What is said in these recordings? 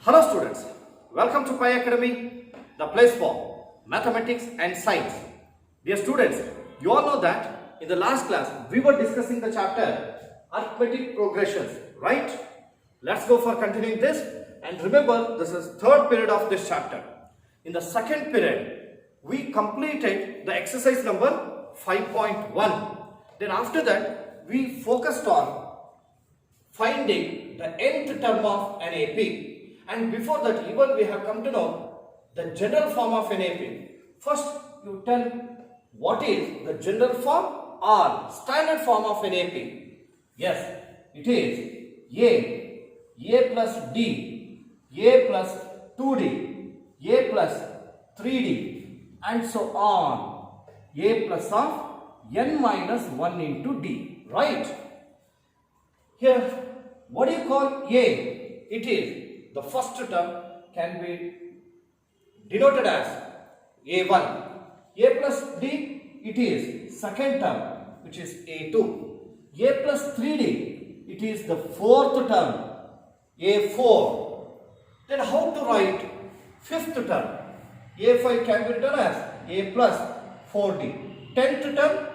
Hello students, welcome to Pi Academy, the place for mathematics and science. Dear students, you all know that in the last class we were discussing the chapter arithmetic progressions, right? Let's go for continuing this, and remember this is third period of this chapter. In the second period we completed the exercise number 5.1. Then after that we focused on finding the nth term of an AP. And before that, even we have come to know the general form of an AP. First, you tell what is the general form or standard form of an AP. Yes, it is A plus D, A plus 2D, A plus 3D, and so on. A plus of n minus 1 into D, right? Here, what do you call A? It is the first term can be denoted as A1. A plus D, it is second term, which is A2. A plus 3D, it is the fourth term, A4. Then how to write fifth term? A5 can be written as A plus 4D. 10th term,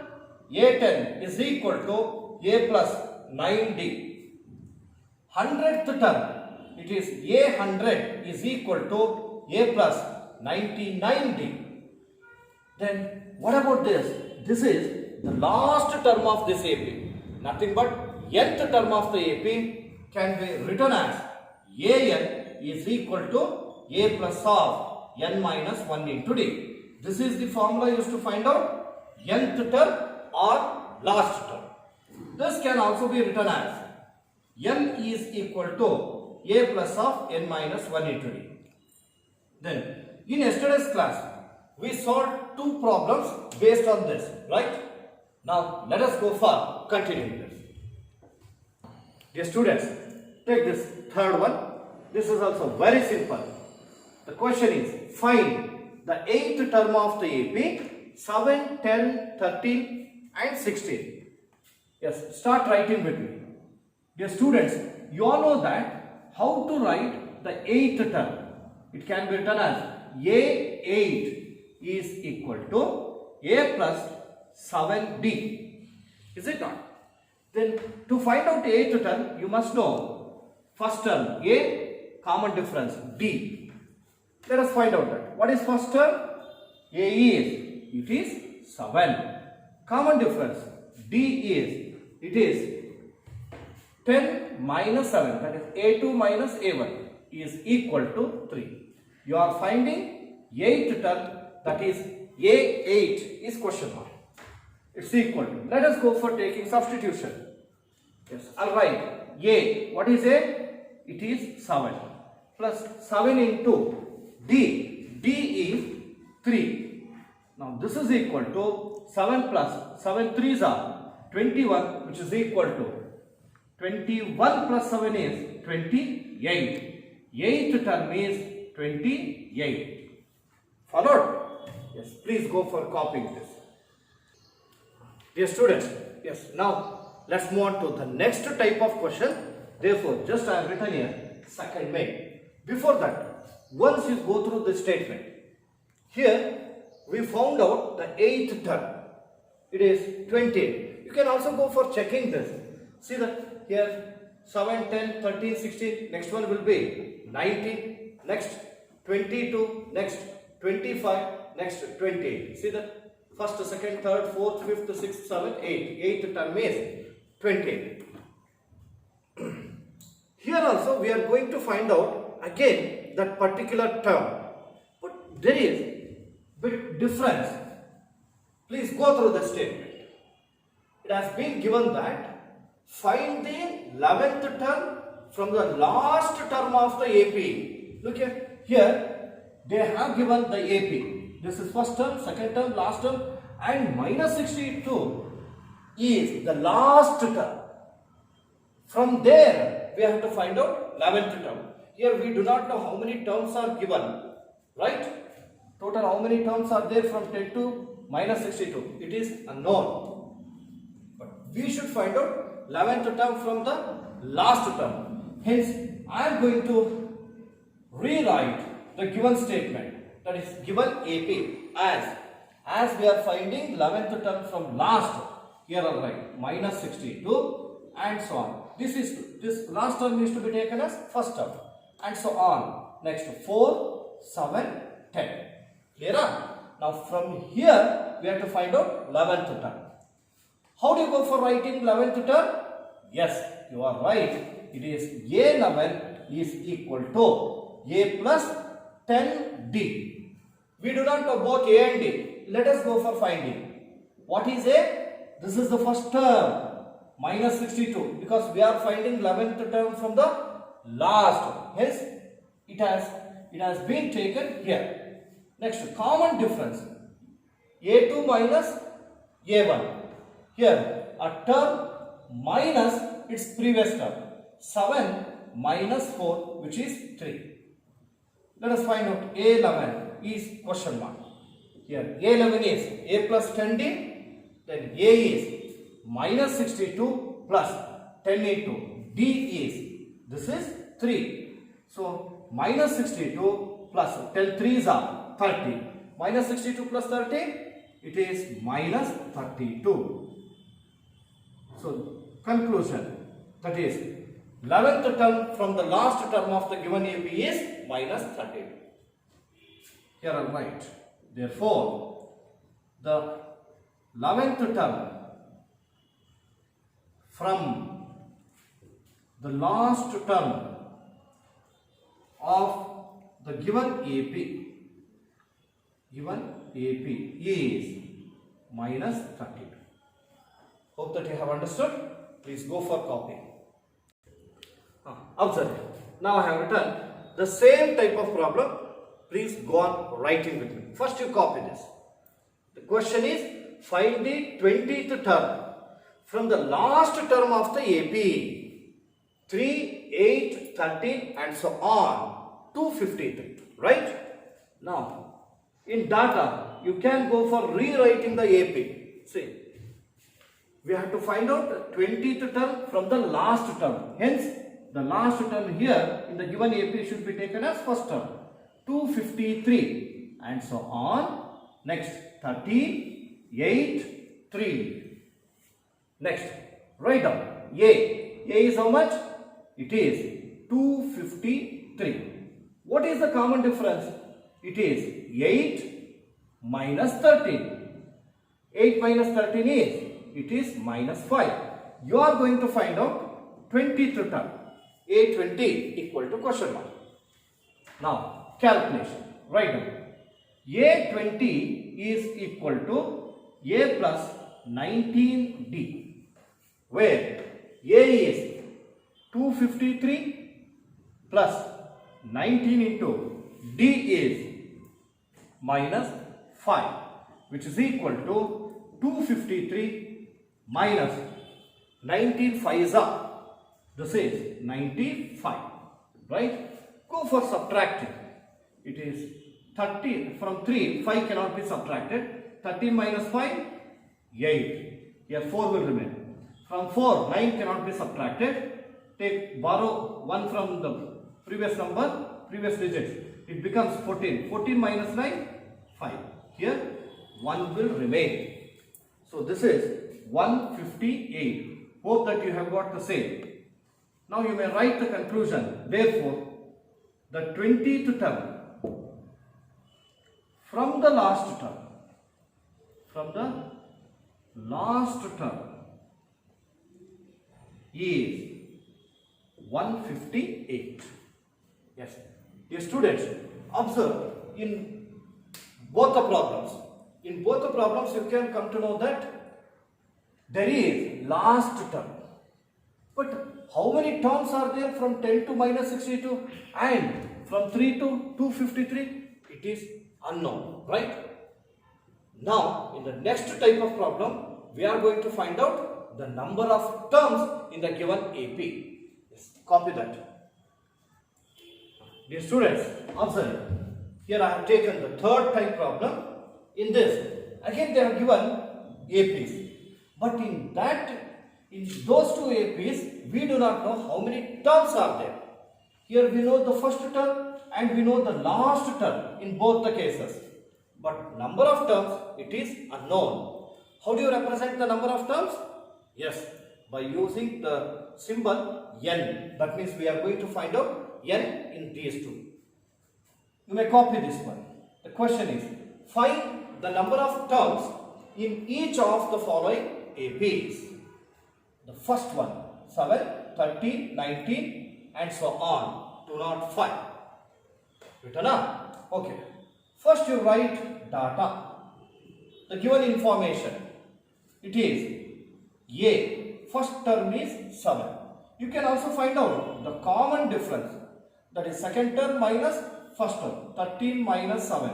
A10 is equal to A plus 9D. 100th term, it is A100 is equal to A plus 99D. Then what about this? This is the last term of this AP. Nothing but nth term of the AP can be written as AN is equal to A plus of n minus 1 into D. This is the formula used to find out nth term or last term. This can also be written as n is equal to A plus of n minus 1 into D. Then, in yesterday's class, we solved two problems based on this, right? Now, let us go for continuing this. Dear students, take this third one. This is also very simple. The question is, find the 8th term of the AP, 7, 10, 13 and 16. Yes, start writing with me. Dear students, you all know that how to write the 8th term. It can be written as A8 is equal to A plus 7D. Is it not? Then to find out the 8th term, you must know first term A, common difference D. Let us find out that. What is first term? A is 7. Common difference D is 10 minus 7, that is A2 minus A1 is equal to 3. You are finding 8th term, that is A8 is question mark. It's equal to. Let us go for taking substitution. Yes, I'll write A. What is A? It is 7 plus 7 into D. D is 3. Now this is equal to 7 plus 7 3s are 21, which is equal to 21 plus 7 is 28. 8th term is 28. Followed? Yes, please go for copying this. Dear students, yes, now let's move on to the next type of question. Therefore, just I have written here second main. Before that, once you go through this statement, here we found out the 8th term. It is 20. You can also go for checking this. See that here 7, 10, 13, 16, next one will be 19, next 22, next 25, next 28. See that first, second, third, fourth, fifth, sixth, seventh, eighth. 8th term is 20. Here also we are going to find out again that particular term. But there is bit difference. Please go through the statement. It has been given that find the 11th term from the last term of the AP. Look here they have given the AP. This is first term, second term, last term, and minus 62 is the last term. From there we have to find out 11th term. Here we do not know how many terms are given, right? Total how many terms are there from 10 to minus 62? It is unknown. But we should find out 11th term from the last term. Hence, I am going to rewrite the given statement, that is given AP as we are finding 11th term from last. Here I'll write minus 62 and so on. This last term is to be taken as first term and so on. Next 4, 7, 10. Clear? Now from here we have to find out 11th term. How do you go for writing 11th term? Yes, you are right. It is A11 is equal to A plus 10D. We do not know both A and D. Let us go for finding. What is A? This is the first term, minus 62, because we are finding 11th term from the last. Hence, it has been taken here. Next, common difference. A2 minus A1. Here, a term minus its previous term. 7 minus 4, which is 3. Let us find out A11 is question mark. Here, A11 is A plus 10D. Then A is minus 62 plus 10 into D is, this is 3. So, minus 62 plus 10 3s are 30. Minus 62 plus 30, it is minus 32. So, conclusion, that is 11th term from the last term of the given AP is minus 32. Here I will write. Therefore, the 11th term from the last term of the given AP is minus 32. Hope that you have understood. Please go for copy. Observe. Now I have written the same type of problem. Please go on writing with me. First you copy this. The question is, find the 20th term from the last term of the AP. 3, 8, 13 and so on. 253. Right? Now, in data, you can go for rewriting the AP. See, we have to find out the 20th term from the last term. Hence, the last term here in the given AP should be taken as first term. 253 and so on. Next, 13. 8, 3. Next, write down A. A is how much? It is 253. What is the common difference? It is 8 minus 13. 8 minus 13 is, it is minus 5. You are going to find out 20th term. A20 equal to question mark. Now, calculation. Write down. A20 is equal to A plus 19D, where A is 253 plus 19 into D is minus 5, which is equal to 253 minus 19 5s are, this is 95, right? Go for subtracting. It is 30 from 3, 5 cannot be subtracted. 13 minus 5, 8. Here 4 will remain. From 4, 9 cannot be subtracted. Borrow 1 from the previous number, previous digits. It becomes 14. 14 minus 9, 5. Here 1 will remain. So this is 158. Hope that you have got the same. Now you may write the conclusion. Therefore, the 20th term from the last term, is 158. Yes. Dear students, observe in both the problems. In both the problems, you can come to know that there is last term. But how many terms are there from 10 to minus 62 and from 3 to 253? It is unknown, right? Now, in the next type of problem, we are going to find out the number of terms in the given AP. Yes, copy that. Dear students, observe. Here I have taken the third type problem. In this, again they are given APs. But in those two APs, we do not know how many terms are there. Here we know the first term and we know the last term in both the cases. But number of terms, it is unknown. How do you represent the number of terms? Yes, by using the symbol n. That means we are going to find out n in these two. You may copy this one. The question is, find the number of terms in each of the following APs. The first one, 7, 13, 19 and so on, 205. Written up? Okay. First you write data. The given information, it is A. First term is 7. You can also find out the common difference. That is second term minus first term. 13 minus 7.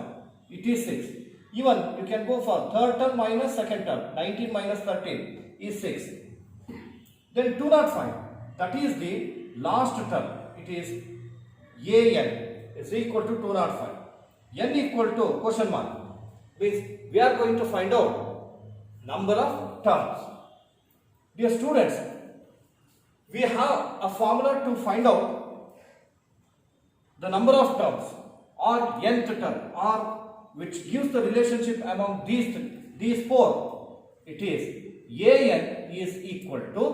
It is 6. Even you can go for third term minus second term. 19 minus 13 is 6. Then 205. That is the last term. It is AN is equal to 205. N equal to question mark. Means we are going to find out number of terms. Dear students, we have a formula to find out the number of terms or nth term or which gives the relationship among these four. It is AN is equal to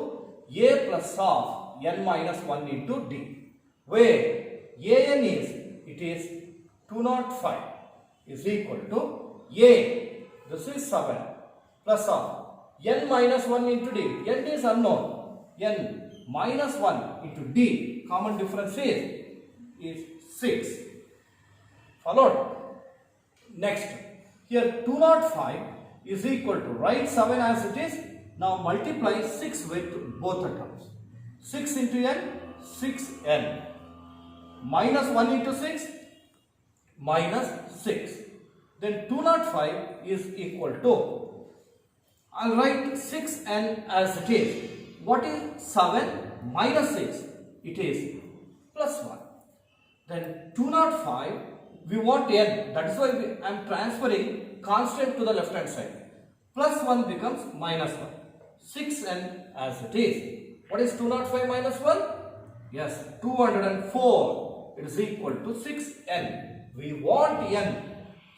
A plus of n minus 1 into D, where AN is, it is 205 is equal to A, this is 7, plus of n minus 1 into D, n is unknown, n minus 1 into D, common difference is 6. Followed. Next, here 205 is equal to, write 7 as it is, now multiply 6 with both the terms. 6 into n, 6n, minus 1 into 6, minus 6. Then 205 is equal to, I'll write 6n as it is. What is 7 minus 6? It is plus 1. Then 205, we want n. That is why I am transferring constant to the left hand side. Plus 1 becomes minus 1. 6n as it is. What is 205 minus 1? Yes, 204. It is equal to 6n. We want n.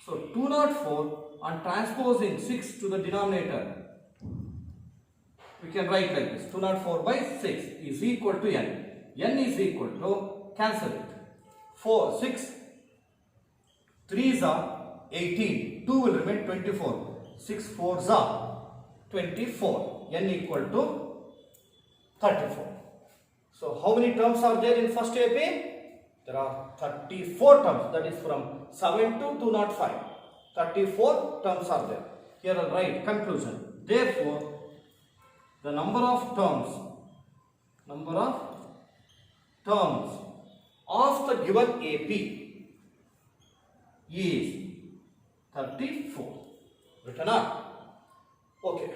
So 204 on transposing 6 to the denominator, we can write like this. 204 by 6 is equal to n. n is equal to, cancel it. 4, 6, 3s are 18. 2 will remain 24. 6 4s are 24. n equal to 34. So how many terms are there in first AP? There are 34 terms, that is from 7 to 205. 34 terms are there. Here I'll write conclusion. Therefore, the number of terms of the given AP is 34. Written up. Okay.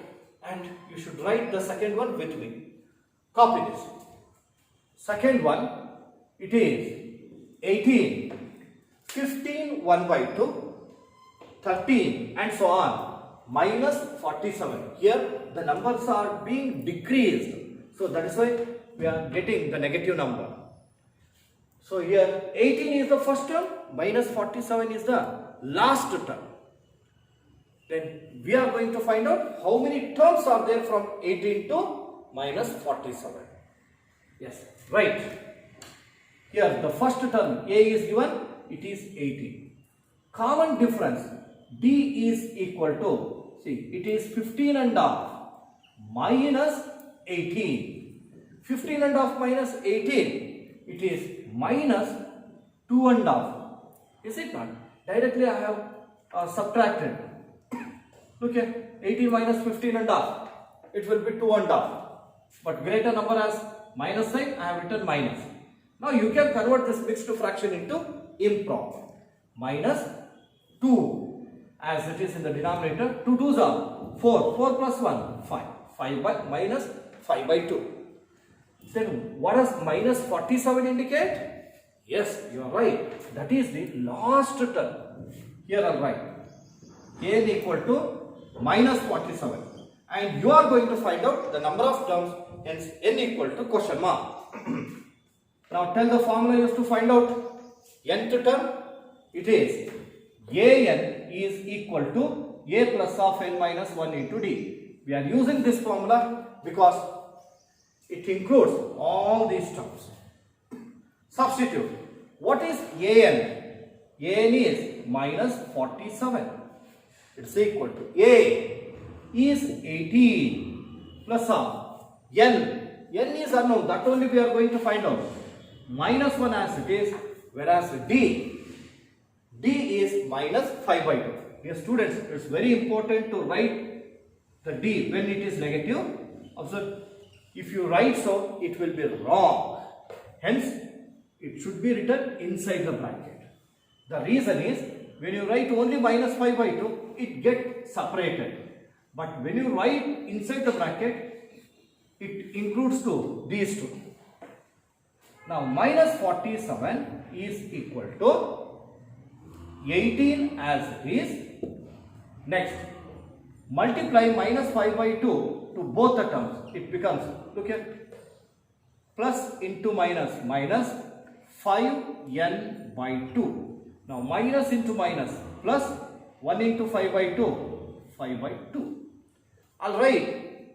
And you should write the second one with me. Copy this. Second one, it is 18, 15, 1 by 2, 13 and so on, minus 47. Here the numbers are being decreased. So that is why we are getting the negative number. So here 18 is the first term, minus 47 is the last term. Then we are going to find out how many terms are there from 18 to minus 47. Yes, right. Here the first term A is given, it is 18. Common difference D is equal to, see, it is 15 and half minus 18. 15 and half minus 18, it is minus 2 and half. Is it not? Directly I have subtracted. Look here, 18 minus 15 and half, it will be 2 and half. But greater number has minus sign, I have written minus. Now you can convert this mixed fraction into improper. Minus 2 as it is in the denominator. 2 2s are 4. 4 plus 1, 5. 5 by minus 5 by 2. Then what does minus 47 indicate? Yes, you are right. That is the last term. Here I will write n equal to minus 47. And you are going to find out the number of terms, hence n equal to question mark. Now tell the formula used to find out. nth term, it is an is equal to a plus of n minus 1 into d. We are using this formula because it includes all these terms. Substitute. What is an? An is minus 47. It's equal to a is 18 plus of n. N is unknown. That only we are going to find out. Minus 1 as it is, whereas d is minus 5 by 2. Dear students, it's very important to write the d when it is negative. Observe, if you write so, it will be wrong. Hence, it should be written inside the bracket. The reason is, when you write only minus 5 by 2, it gets separated. But when you write inside the bracket, it includes these two. Now, minus 47 is equal to 18 as it is. Next, multiply minus 5 by 2 to both the terms. It becomes, look here, plus into minus, minus 5n by 2. Now, minus into minus, plus 1 into 5 by 2, 5 by 2. Alright,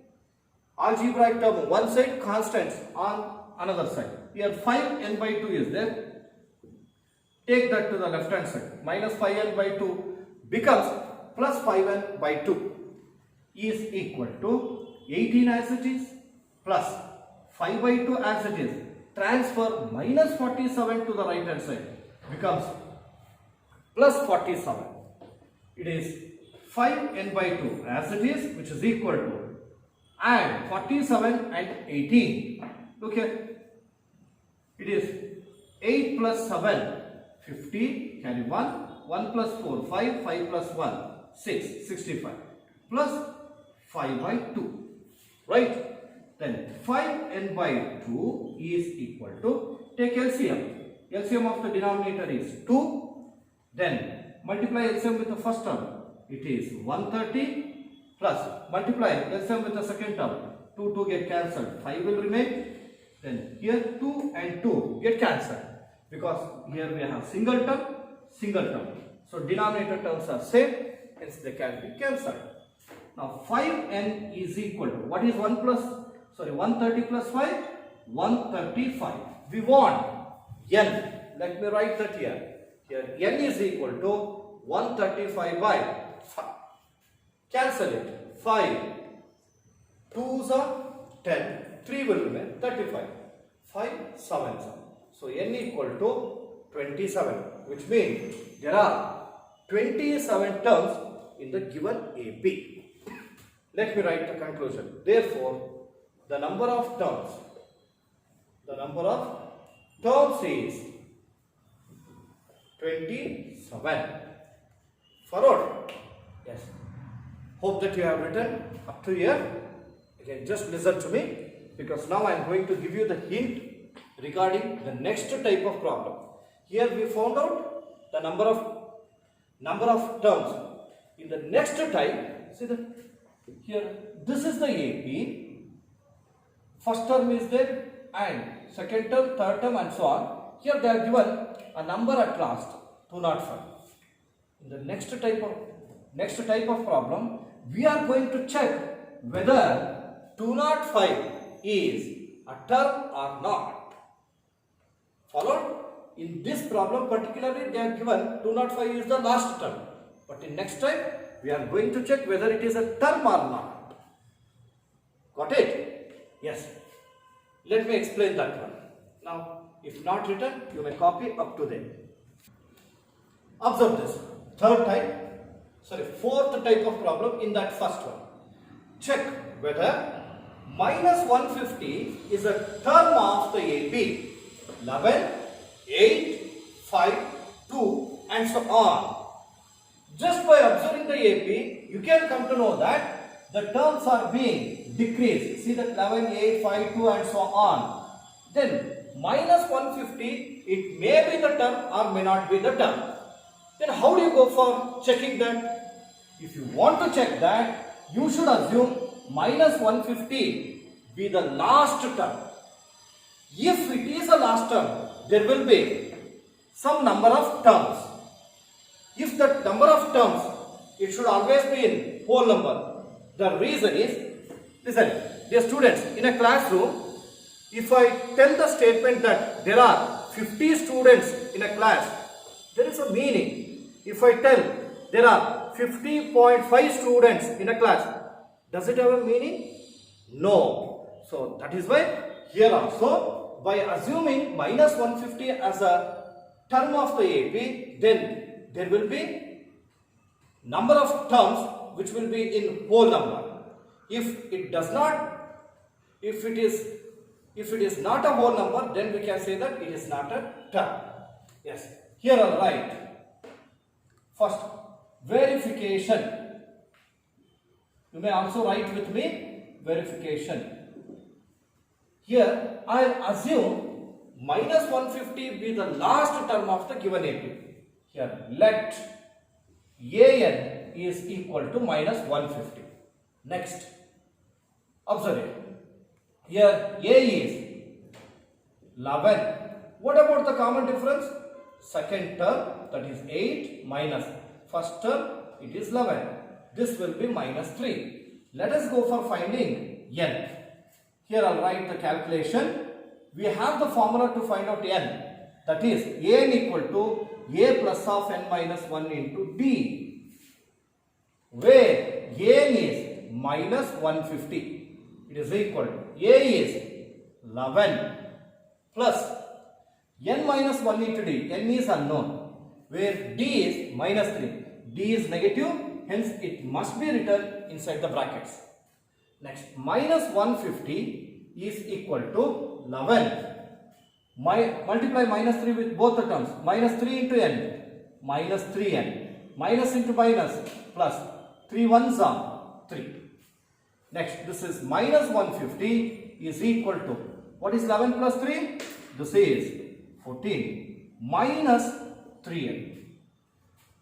algebraic term one side, constants on another side. Here 5n by 2 is there. Take that to the left hand side. Minus 5n by 2 becomes plus 5n by 2 is equal to 18 as it is plus 5 by 2 as it is. Transfer minus 47 to the right hand side becomes plus 47. It is 5n by 2 as it is, which is equal to, and 47 and 18. Look here. It is 8 plus 7, 50, carry 1, 1 plus 4, 5, 5 plus 1, 6, 65, plus 5 by 2, right? Then 5n by 2 is equal to, take LCM. LCM of the denominator is 2, then multiply LCM with the first term, it is 130, plus multiply LCM with the second term, 2 get cancelled, 5 will remain. Then here 2 and 2 get cancelled because here we have single term. So denominator terms are same, hence they can be cancelled. Now 5n is equal to, what is 130 plus 5? 135. We want n. Let me write that here. Here n is equal to 135 by 5. Cancel it. 5. 2s are 10. 3 will remain 35. 5 7s. So n equal to 27, which means there are 27 terms in the given AP. Let me write the conclusion. Therefore, the number of terms is 27. Forward. Yes. Hope that you have written up to here. Again, just listen to me, because now I am going to give you the hint regarding the next type of problem. Here we found out the number of terms. In the next type, see that here this is the AP. First term is there and second term, third term and so on. Here they are given a number at last, 205. In the next type of problem, we are going to check whether 205 is a term or not. Followed? In this problem particularly, they are given 205 is the last term. But in next time, we are going to check whether it is a term or not. Got it? Yes. Let me explain that one. Now, if not written, you may copy up to there. Observe this. Fourth type of problem in that first one. Check whether minus 150 is a term of the AP. 11, 8, 5, 2 and so on. Just by observing the AP, you can come to know that the terms are being decreased. See that 11, 8, 5, 2 and so on. Then minus 150, it may be the term or may not be the term. Then how do you go for checking that? If you want to check that, you should assume minus 150 be the last term. If it is a last term, there will be some number of terms. If the number of terms, it should always be in whole number. The reason is, listen, dear students, in a classroom, if I tell the statement that there are 50 students in a class, there is a meaning. If I tell there are 50.5 students in a class, does it have a meaning? No. So that is why here also, by assuming minus 150 as a term of the AP, then there will be number of terms which will be in whole number. If it does not, if it is not a whole number, then we can say that it is not a term. Yes. Here I'll write first verification. You may also write with me verification. Here I'll assume minus 150 be the last term of the given AP. Here let AN is equal to minus 150. Next, observe it. Here A is 11. What about the common difference? Second term, that is 8 minus first term, it is 11. This will be minus 3. Let us go for finding N. Here I'll write the calculation. We have the formula to find out N. That is N equal to A plus of N minus 1 into D, where N is minus 150. It is equal to A is 11 plus N minus 1 into D. N is unknown, where D is minus 3. D is negative, hence it must be written inside the brackets. Next, minus 150 is equal to 11. Multiply minus 3 with both the terms. Minus 3 into N, minus 3N. Minus into minus, plus 3 ones are 3. Next, this is minus 150 is equal to, what is 11 plus 3? This is 14 minus 3N.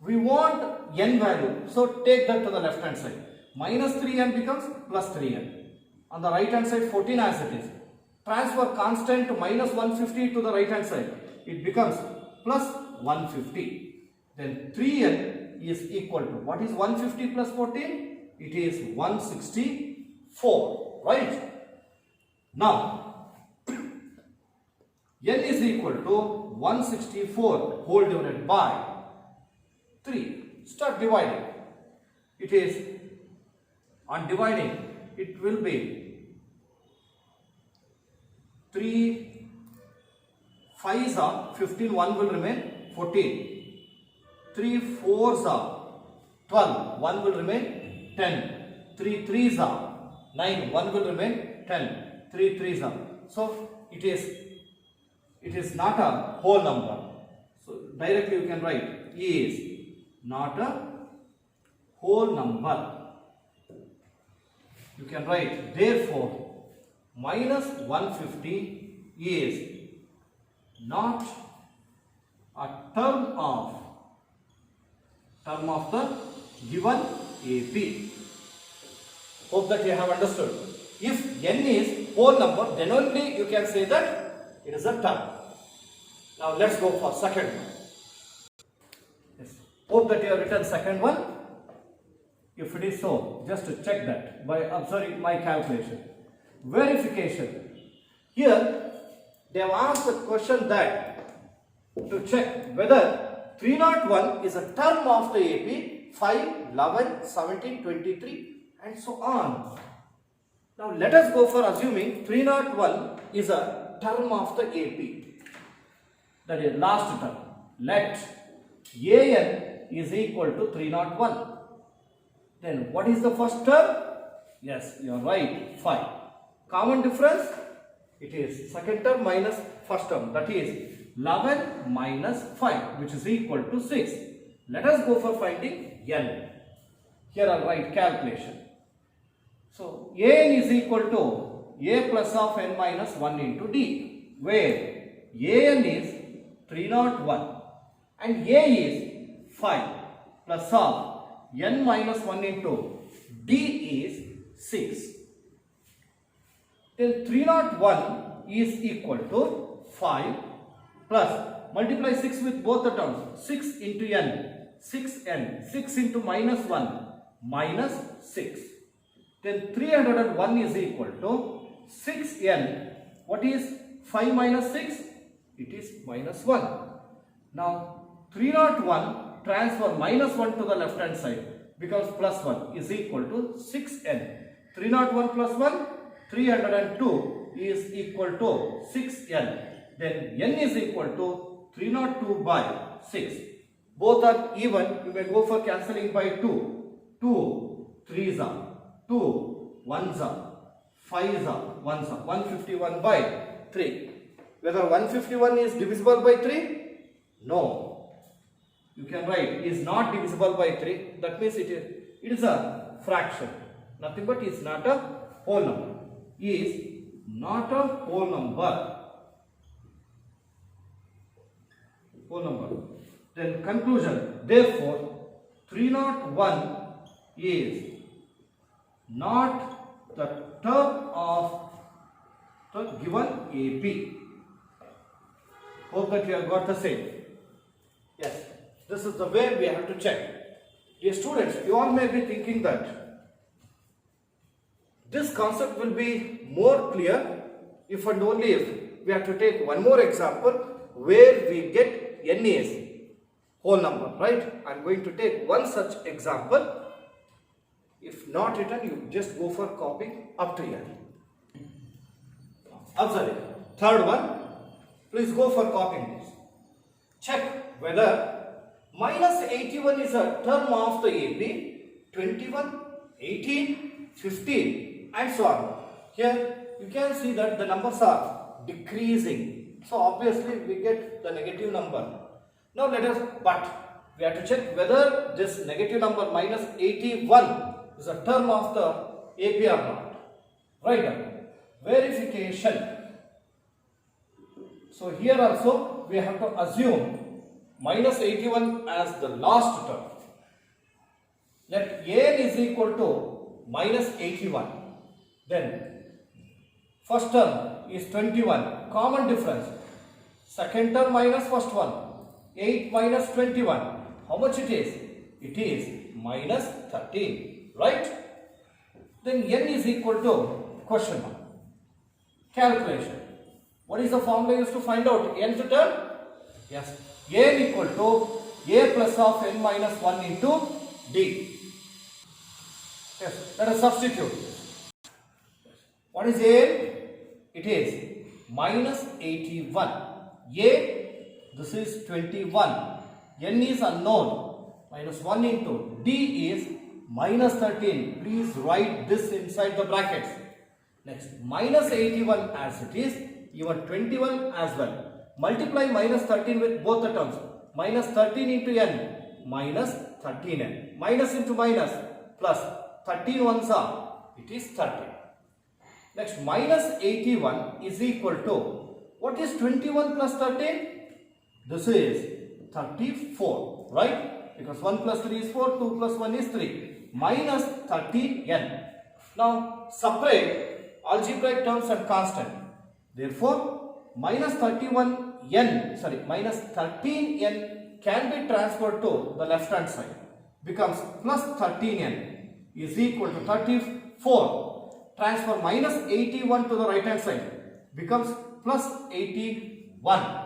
We want N value, so take that to the left hand side. Minus 3N becomes plus 3N. On the right hand side, 14 as it is. Transfer constant to minus 150 to the right hand side. It becomes plus 150. Then 3N is equal to, what is 150 plus 14? It is 164, right? Now, N is equal to 164 whole divided by 3. Start dividing. It is, on dividing, it will be 3 5s are 15, 1 will remain 14. 3 4s are 12, 1 will remain 10. 3 3s are 9, 1 will remain 10. 3 3s are. So it is not a whole number. So directly you can write is not a whole number. You can write therefore minus 150 is not a term of the given AP. Hope that you have understood. If N is whole number, then only you can say that it is a term. Now let's go for second one. Yes. Hope that you have written second one. If it is so, just to check that by observing my calculation. Verification. Here they have asked the question that to check whether 301 is a term of the AP, 5, 11, 17, 23 and so on. Now let us go for assuming 301 is a term of the AP. That is last term. Let AN is equal to 301. Then what is the first term? Yes, you are right, 5. Common difference? It is second term minus first term. That is 11 minus 5, which is equal to 6. Let us go for finding N. Here I will write calculation. So An is equal to A plus of N minus 1 into D, where An is 301 and A is 5 plus of N minus 1 into D is 6. Then 301 is equal to 5 plus multiply 6 with both the terms. 6 into n, 6n, 6 into minus 1, minus 6. Then 301 is equal to 6n. What is 5 minus 6? It is minus 1. Now 301 transfer minus 1 to the left hand side becomes plus 1 is equal to 6n. 301 plus 1, 302 is equal to 6n. Then n is equal to 302 by 6. Both are even. You may go for cancelling by 2. 2 3s are 2 1s are 5s are 1s are 151 by 3. Whether 151 is divisible by 3? No. You can write is not divisible by 3. That means it is a fraction. Nothing but is not a whole number. Is not a whole number. Whole number. Then conclusion. Therefore, 301 is not the term of the given AP. Hope that you have got the same. Yes, this is the way we have to check. Dear students, you all may be thinking that this concept will be more clear if and only if we have to take one more example where we get n as whole number, right? I am going to take one such example. If not written, you just go for copying up to here. Observe it. Third one, please go for copying this. Check whether minus 81 is a term of the AP, 21, 18, 15 and so on. Here you can see that the numbers are decreasing. So obviously we get the negative number. Now let us, but we have to check whether this negative number minus 81 is a term of the AP or not. Right now, verification. So here also we have to assume minus 81 as the last term. Let n is equal to minus 81. Then first term is 21, common difference. Second term minus first one, 8 minus 21. How much it is? It is minus 13, right? Then n is equal to question mark. Calculation. What is the formula used to find out nth term? Yes, n equal to a plus of n minus 1 into d. Yes, let us substitute. What is a? It is minus 81. A, this is 21. N is unknown. Minus 1 into d is minus 13. Please write this inside the brackets. Next, minus 81 as it is, even 21 as well. Multiply minus 13 with both the terms. Minus 13 into n, minus 13n. Minus into minus, plus 13 ones are, it is 30. Next, minus 81 is equal to, what is 21 plus 13? This is 34, right? Because 1 plus 3 is 4, 2 plus 1 is 3. Minus 30n. Now, separate algebraic terms and constant. Therefore, minus 13n can be transferred to the left hand side. Becomes plus 13n is equal to 34. Transfer minus 81 to the right hand side. Becomes plus 81.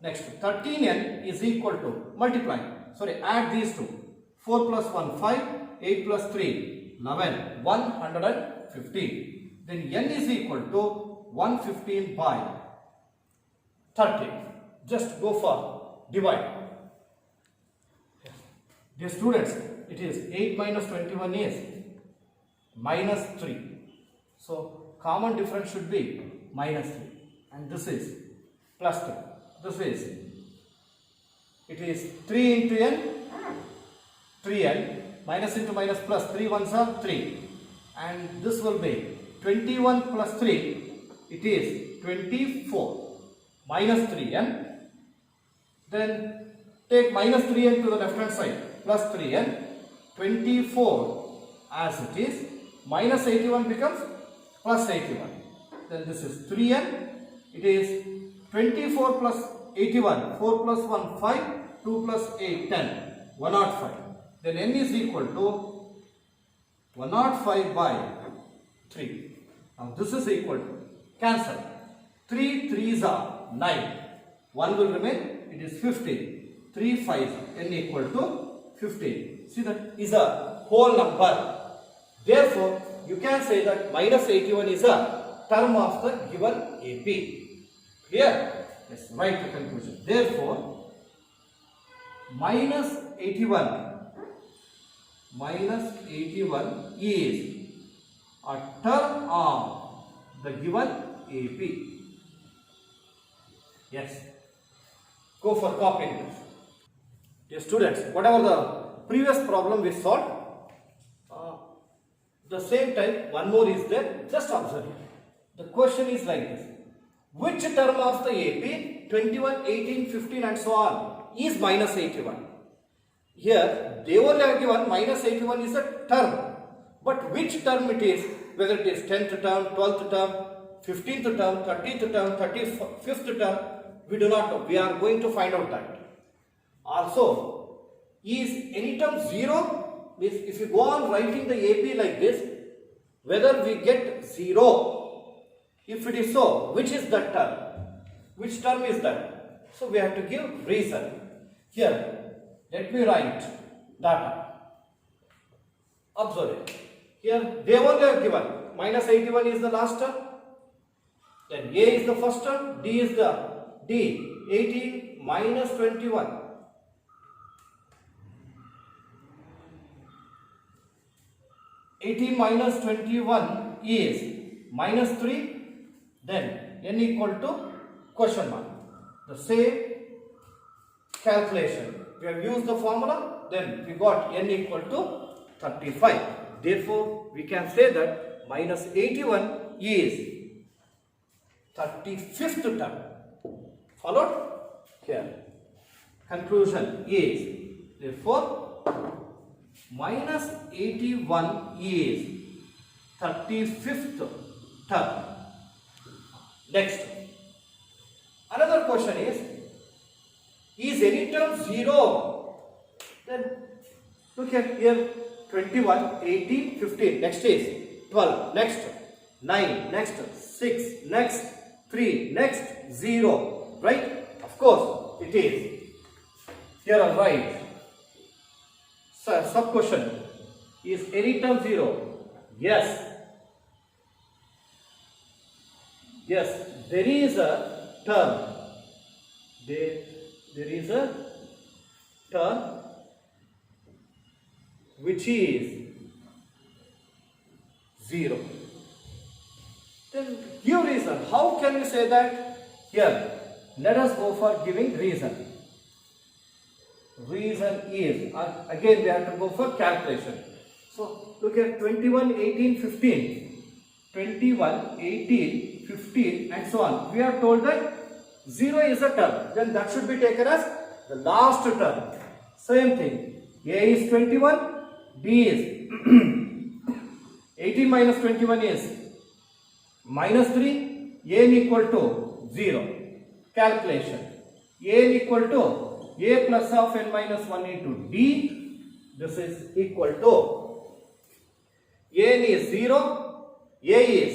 Next, 13n is equal to, multiply, add these two. 4 plus 1, 5, 8 plus 3, 11, 115. Then n is equal to 115 by 30. Just go for divide. Dear students, it is 8 minus 21 is minus 3. So, common difference should be minus 3. And this is plus 2. This is, it is 3 into n, 3n, minus into minus plus, 3 ones are 3. And this will be 21 plus 3, it is 24. Minus 3n. Then take minus 3n to the left hand side, plus 3n, 24 as it is, minus 81 becomes plus 81. Then this is 3n, it is 24 plus 81. 4 plus 1, 5. 2 plus 8, 10. 105. Then n is equal to 105 by 3. Now this is equal to, cancel. 3 3s are 9. 1 will remain, it is 15. 3 5s, n equal to 15. See, that is a whole number. Therefore, you can say that minus 81 is a term of the given AP. Clear? Let's write the conclusion. Therefore, minus 81 is a term of the given AP. Yes. Go for copying this. Dear students, whatever the previous problem we solved, the same time one more is there. Just observe it. The question is like this. Which term of the AP 21, 18, 15 and so on is minus 81? Here they only have given minus 81 is a term. But which term it is, whether it is 10th term, 12th term, 15th term, 30th term, 35th term, we do not know. We are going to find out that. Also, is any term 0? If you go on writing the AP like this, whether we get 0, if it is so, which is that term? Which term is that? So we have to give reason. Here, let me write data. Observe it. Here, they only have given minus 81 is the last term. Then A is the first term, D is the 18 minus 21. 18 minus 21 is minus 3, then n equal to question mark. The same calculation. We have used the formula, then we got n equal to 35. Therefore, we can say that minus 81 is 35th term. Followed? Here. Conclusion is, therefore, minus 81 is 35th term. Next, another question is any term 0? Then look at here, 21, 18, 15. Next is 12. Next 9. Next 6. Next 3. Next 0. Right? Of course it is. Here I write. Sub question, is any term 0? Yes. Yes, there is a term. There is a term which is 0. Then give reason. How can we say that? Here, let us go for giving reason. Reason is, again we have to go for calculation. So look at 21, 18, 15. 21, 18, 15 and so on. We are told that 0 is a term. Then that should be taken as the last term. Same thing. A is 21, B is 18 minus 21 is minus 3, n equal to 0. Calculation. n equal to a plus of n minus 1 into d. This is equal to n is 0, a is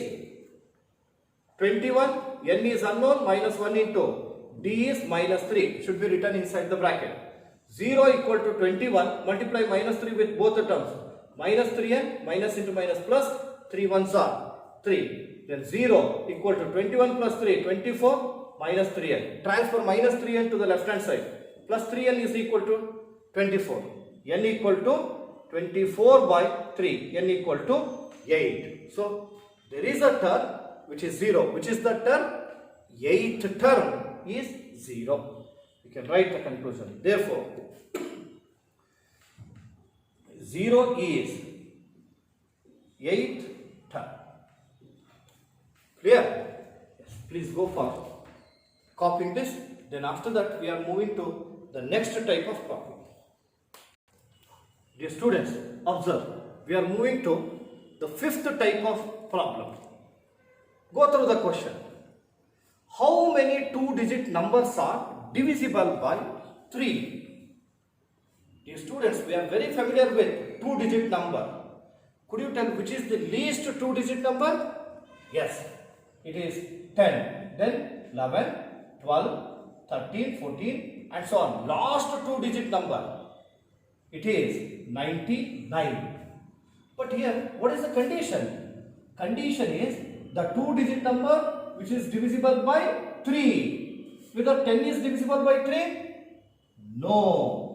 21, n is unknown, minus 1 into d is minus 3. Should be written inside the bracket. 0 equal to 21, multiply minus 3 with both the terms. Minus 3n, minus into minus plus, 3 ones are 3. Then 0 equal to 21 plus 3, 24, minus 3n. Transfer minus 3n to the left hand side. Plus 3n is equal to 24. n equal to 24 by 3. n equal to 8. So, there is a term which is 0. Which is the term? 8th term is 0. You can write the conclusion. Therefore, 0 is 8th term. Clear? Yes. Please go for copying this. Then after that we are moving to the next type of problem. Dear students, observe. We are moving to the 5th type of problem. Go through the question. How many 2-digit numbers are divisible by 3. Dear students, we are very familiar with two-digit number. Could you tell which is the least two-digit number? Yes, it is 10, then 11, 12, 13, 14 and so on. Last two-digit number, it is 99. But here, what is the condition? Condition is the two-digit number which is divisible by 3. Whether 10 is divisible by 3? No.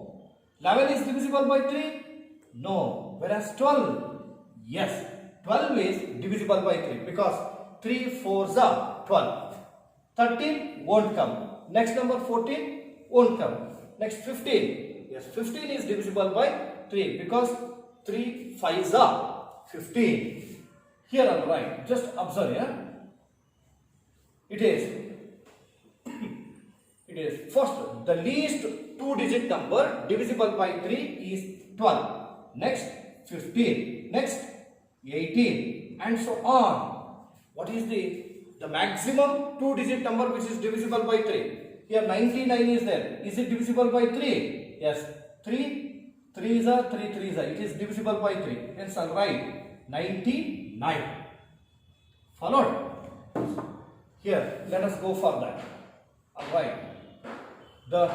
11 is divisible by 3? No. Whereas 12, yes, 12 is divisible by 3 because 3 4s are 12. 13 won't come. Next number 14 won't come. Next 15. Yes, 15 is divisible by 3 because 3 5s are 15. Here I will write. Just observe here. It is first the least two-digit number divisible by 3 is 12. Next 15. Next 18 and so on. What is the maximum two-digit number which is divisible by 3? Here 99 is there. Is it divisible by 3? Yes. 3 3s are 3 3s are. It is divisible by 3. Hence I'll write 99. Followed? Here, let us go for that. I'll write the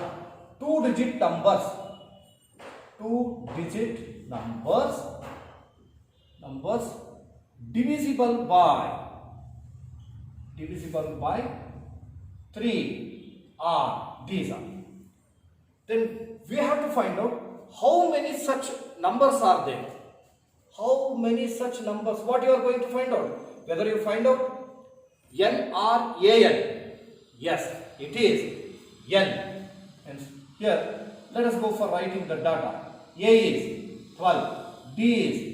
two-digit numbers divisible by 3 are these are. Then we have to find out how many such numbers are there. How many such numbers? What you are going to find out? Whether you find out n or an. Yes, it is n. And here, let us go for writing the data. A is 12. B is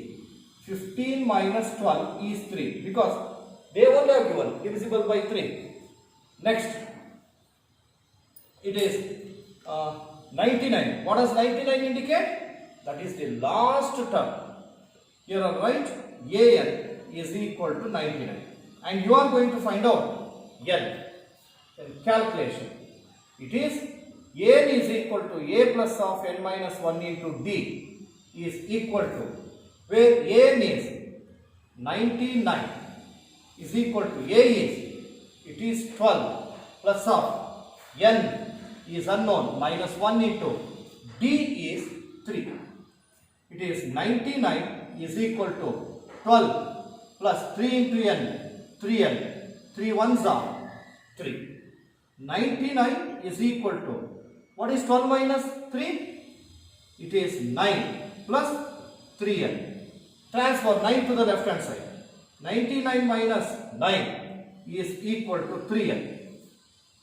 15 minus 12 is 3 because they only have given divisible by 3. Next, it is 99. What does 99 indicate? That is the last term. Here I write an is equal to 99. And you are going to find out n. Then calculation. It is n is equal to a plus of n minus 1 into d is equal to, where n is 99 is equal to a is, it is 12 plus of n is unknown minus 1 into d is 3. It is 99 is equal to 12 plus 3 into n, 3n, 3 ones are 3. 99 is equal to, what is 12 minus 3? It is 9 plus 3n. Transfer 9 to the left hand side. 99 minus 9 is equal to 3n.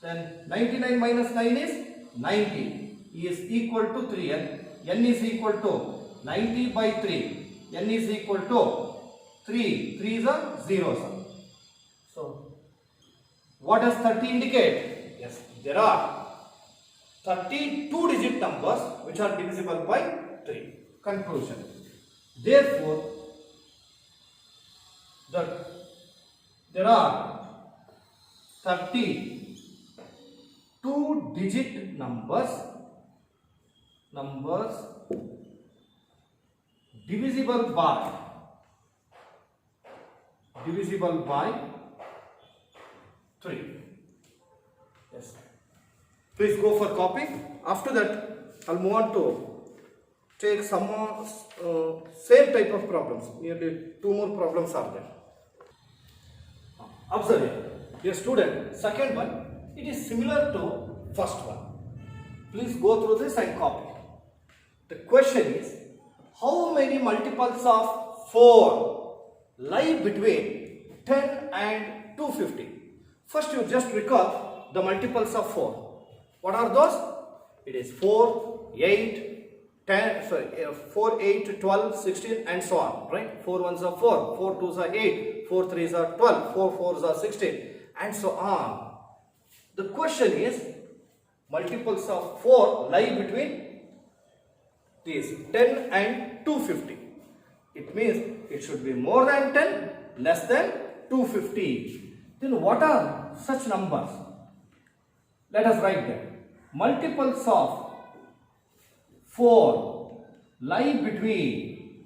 Then 99 minus 9 is 90 is equal to 3n. n is equal to 90 by 3. n is equal to 3. 3 is a 0. So, what does 30 indicate? Yes, there are 32 digit numbers which are divisible by 3. Conclusion. Therefore, there are 32 digit numbers divisible by 3. Yes. Please go for copy. After that, I'll move on to take some more same type of problems. Nearly 2 more problems are there. Observe here. Dear student, second one, it is similar to first one. Please go through this and copy. The question is, how many multiples of 4 lie between 10 and 250? First, you just recall the multiples of 4. What are those? It is 4, 8, 10, 4, 8, 12, 16 and so on, right? 4 ones are 4, 4 twos are 8, 4 threes are 12, 4 fours are 16 and so on. The question is, multiples of 4 lie between these 10 and 250. It means it should be more than 10, less than 250. Then what are such numbers? Let us write them. multiples of 4 lie between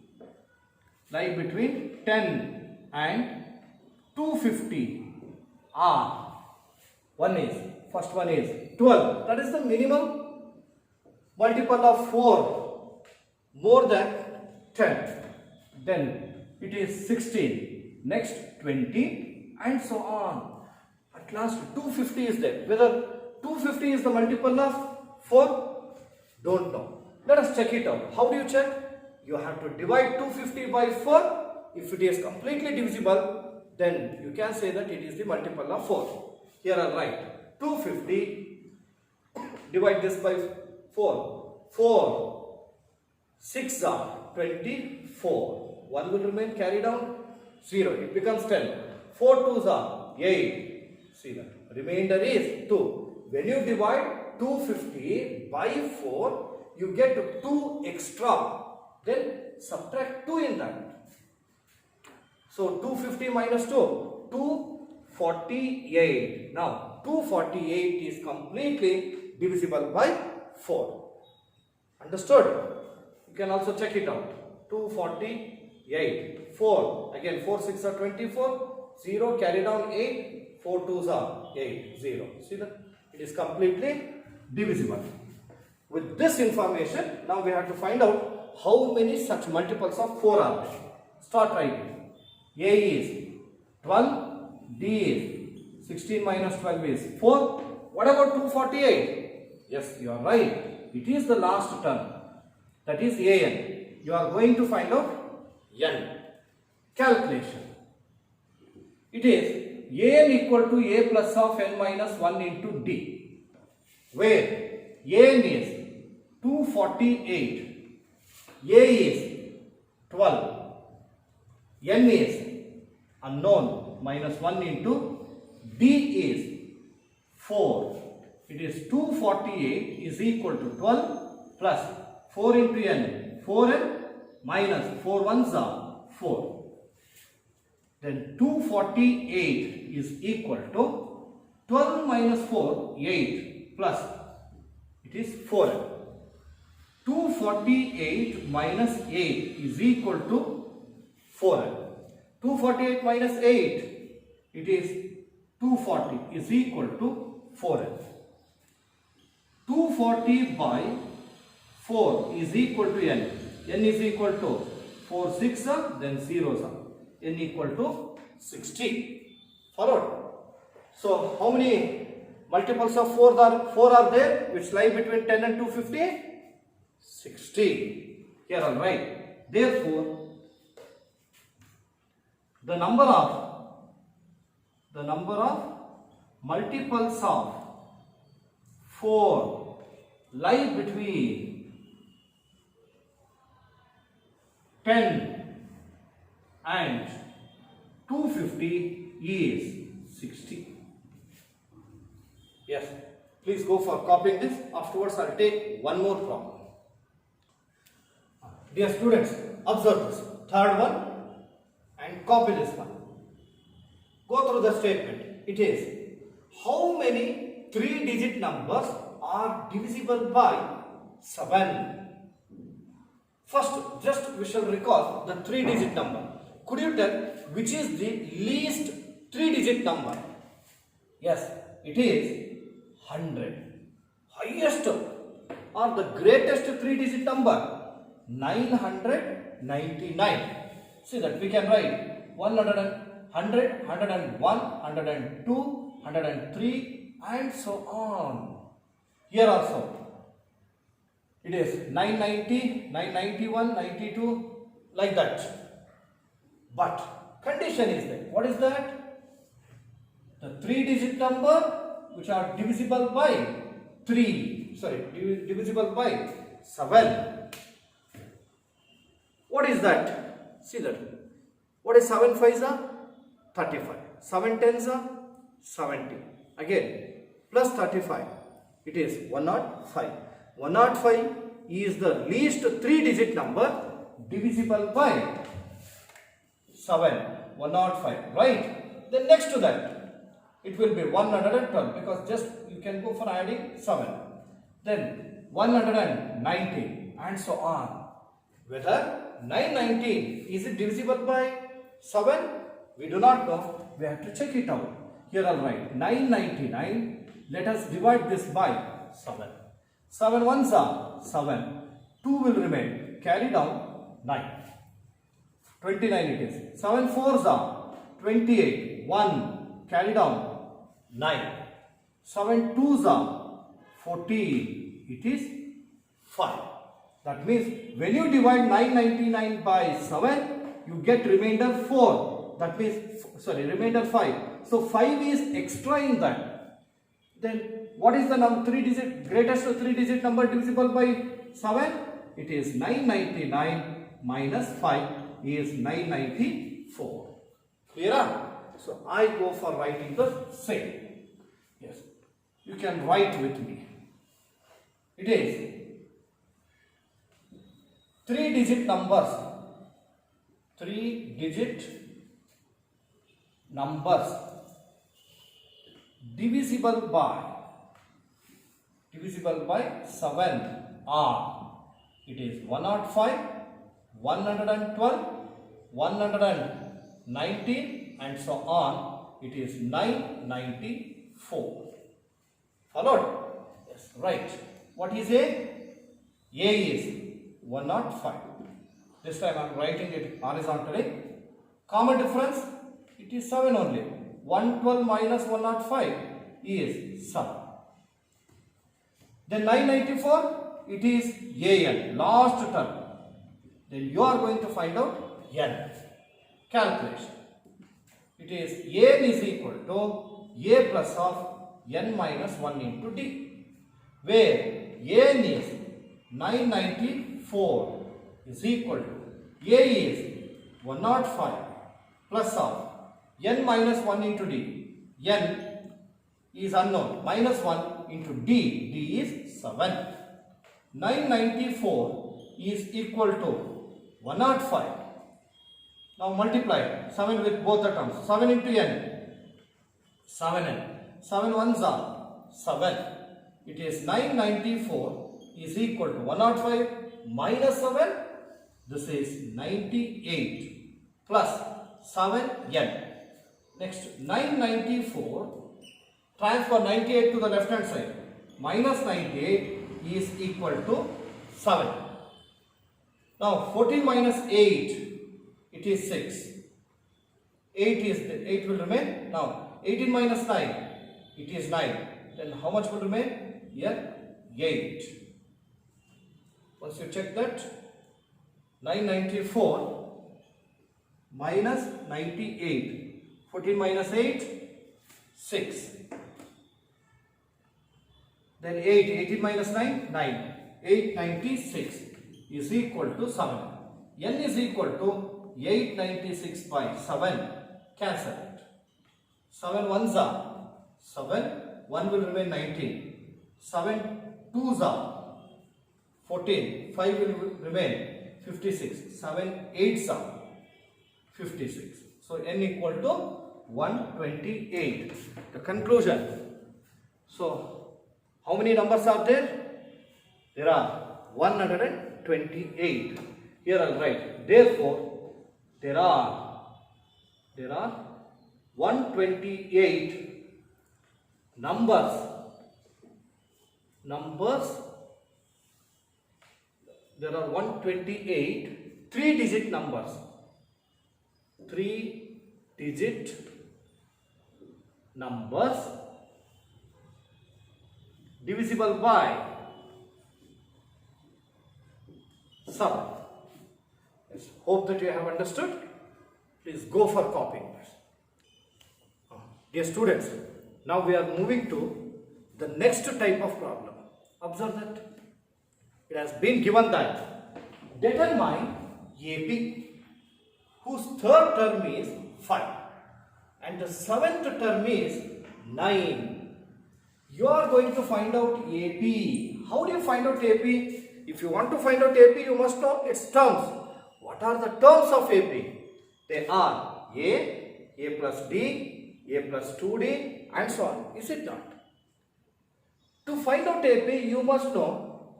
10 and 250 are, first one is 12. That is the minimum multiple of 4 more than 10. Then it is 16. Next 20 and so on. At last 250 is there. Whether 250 is the multiple of 4? Don't know. Let us check it out. How do you check? You have to divide 250 by 4. If it is completely divisible, then you can say that it is the multiple of 4. Here I write 250, divide this by 4. 4, 6 are 24. 1 will remain, carry down, 0. It becomes 10. 4 2s are 8. See that. Remainder is 2. When you divide 250 by 4, you get 2 extra. Then subtract 2 in that. So 250 minus 2, 248. Now 248 is completely divisible by 4. Understood? You can also check it out. 248. 4. Again 4 6 are 24. 0 carry down 8. 4 2s are 8. 0. See that? It is completely divisible. With this information, now we have to find out how many such multiples of 4 are there. Start writing. A is 12. D is 16 minus 12 is 4. What about 248? Yes, you are right. It is the last term. That is an. You are going to find out n. Calculation. It is an equal to a plus of n minus 1 into d. Where an is 248. A is 12. N is unknown minus 1 into d is 4. It is 248 is equal to 12 plus 4 into n. 4n minus 4 ones are 4. Then 248 is equal to 12 minus 4, 8 plus it is 4n. 248 minus 8 is equal to 4n. 248 minus 8, it is 240 is equal to 4n. 240 by 4 is equal to n. N is equal to 4 6 then zeros are. N equal to 60. Followed. So how many multiples of 4 are there which lie between 10 and 250? 60. Here I'll write. Therefore, the number of multiples of 4 lie between 10 and 250 is 60. Yes, please go for copying this. Afterwards, I'll take one more problem. Dear students, observe this. Third one and copy this one. Go through the statement. It is, how many 3-digit numbers are divisible by 7? First, just we shall recall the 3-digit number. Could you tell which is the least 3-digit number? Yes, it is 100. Highest or the greatest 3-digit number? 999. See that we can write 100, 101, 102, 103 and so on. Here also it is 990, 991, 92 like that. But condition is that. What is that? The 3-digit number which are divisible by divisible by 7. What is that? See that. What is 7 5s are? 35. 7 10s are? 70. Again, plus 35. It is 105. 105 is the least 3-digit number divisible by 7. 105. Right? Then next to that, it will be 112 because just you can go for adding 7. then 190 and so on. Whether 919 is it divisible by 7? We do not know. We have to check it out. Here I'll write 999. Let us divide this by 7. 7 ones are 7. 2 will remain. Carry down 9. 29 it is. 7 fours are 28. 1. Carry down 9. 7 twos are 14. It is 5. That means when you divide 999 by 7, you get remainder 4. That means, remainder 5. So 5 is extra in that. Then what is the greatest 3-digit number divisible by 7? It is 999 minus 5 is 994. Clear? So I go for writing the same. Yes. You can write with me. It is 3-digit numbers. 3-digit numbers divisible by 7 are, it is 105, 112, 119 and so on. It is 994. Followed? Yes, right. What is A? A is 105. This time I am writing it horizontally. Common difference? It is 7 only. 112 minus 105 is 7. Then 994, it is AN, last term. Then you are going to find out N. Calculation. It is AN is equal to A plus of N minus 1 into D. Where AN is 994 is equal to A is 105 plus of N minus 1 into D. N is unknown. Minus 1 into D. D is 7. 994 is equal to 105. Now multiply 7 with both the terms. 7 into N. 7N. 7 ones are 7. It is 994 is equal to 105 minus 7. This is 98 plus 7N. Next 994, transfer 98 to the left hand side. Minus 98 is equal to 7. Now 14 minus 8, it is 6. 8 will remain. Now 18 minus 9, it is 9. Then how much will remain? Here 8. Once you check that, 994 minus 98. 14 minus 8, 6. Then 8, 18 minus 9, 9. 896 is equal to 7. N is equal to 896 by 7. Cancel it. 7 ones are 7. 1 will remain 19. 7 twos are 14. 5 will remain 56. 7 eights are 56. So N equal to 128. The conclusion. So how many numbers are there? There are 128. Here I'll write. Therefore, there are 128 numbers. There are 128 3-digit numbers. 3-digit numbers divisible by 7. Yes, hope that you have understood. Please go for copying this. Dear students, now we are moving to the next type of problem. Observe that it has been given that determine AP whose third term is 5 and the seventh term is 9. You are going to find out AP. How do you find out AP? If you want to find out AP, you must know its terms. What are the terms of AP? They are A plus D, A plus 2D and so on. Is it not? To find out AP, you must know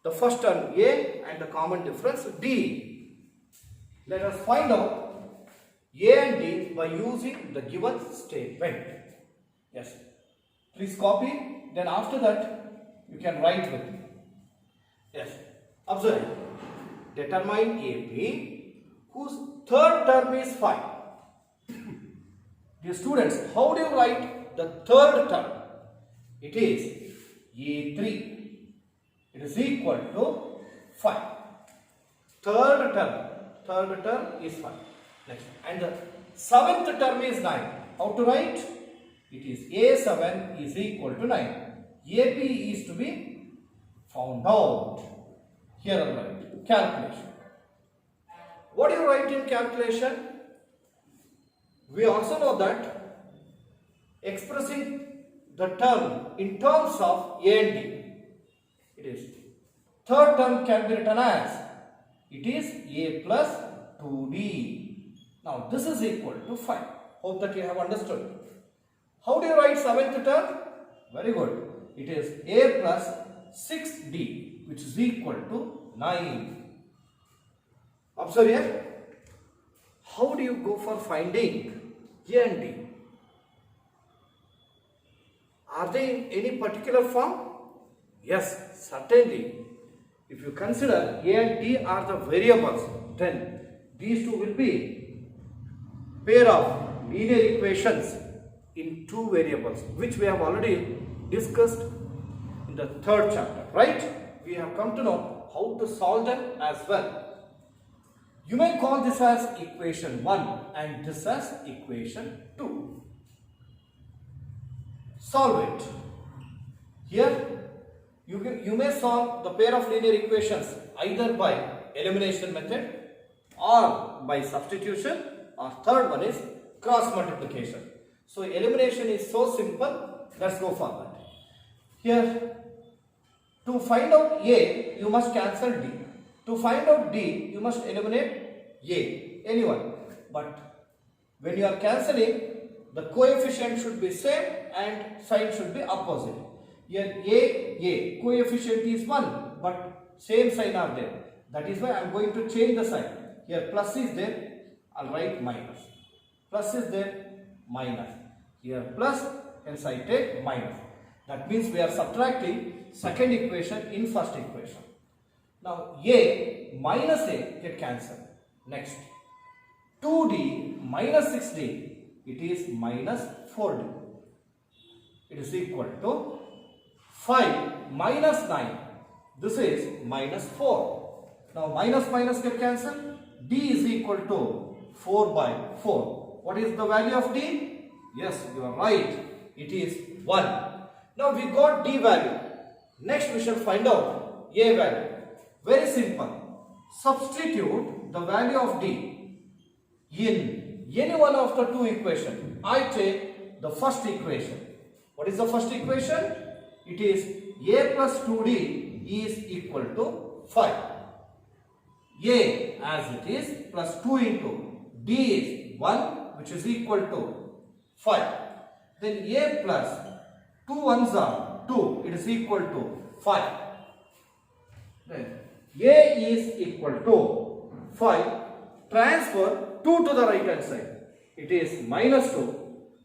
the first term A and the common difference D. Let us find out A and D by using the given statement. Yes. Please copy. Then after that, you can write with me. Yes. Observe. Determine AP whose third term is 5. Dear students, how do you write the third term? It is A3. It is equal to 5. Third term is 5. Next. And the seventh term is 9. How to write? It is A7 is equal to 9. AP is to be found out. Here I write calculation. What do you write in calculation? We also know that expressing the term in terms of A and D, it is third term can be written as it is A plus 2D. Now this is equal to 5. Hope that you have understood. How do you write seventh term? Very good. It is A plus 6D, which is equal to 9. Observe here. How do you go for finding A and D? Are they in any particular form? Yes, certainly. If you consider A and D are the variables, then these two will be pair of linear equations in two variables, which we have already discussed in the third chapter, right? We have come to know how to solve them as well. You may call this as equation 1 and this as equation 2. Solve it. Here you may solve the pair of linear equations either by elimination method or by substitution, or third one is cross multiplication. So elimination is so simple. Let's go for that. Here, to find out A, you must cancel D. To find out D, you must eliminate A, anyone. But when you are cancelling, the coefficient should be same and sign should be opposite. Here A, coefficient is 1, but same sign are there. That is why I am going to change the sign. Here plus is there, I will write minus. Plus is there, minus. Here plus, hence I take minus. That means we are subtracting second equation in first equation. Now A minus A get cancelled. Next, 2D minus 6D, it is minus 4D. It is equal to 5 minus 9. This is minus 4. Now minus minus get cancelled. D is equal to 4 by 4. What is the value of D? Yes, you are right. It is 1. Now we got D value. Next we shall find out A value. Very simple. Substitute the value of D in any one of the two equations. I take the first equation. What is the first equation? It is A plus 2D is equal to 5. A as it is plus 2 into D is 1, which is equal to 5. Then A plus 2 ones are 2, it is equal to 5. Then A is equal to 5. Transfer 2 to the right hand side. It is minus 2.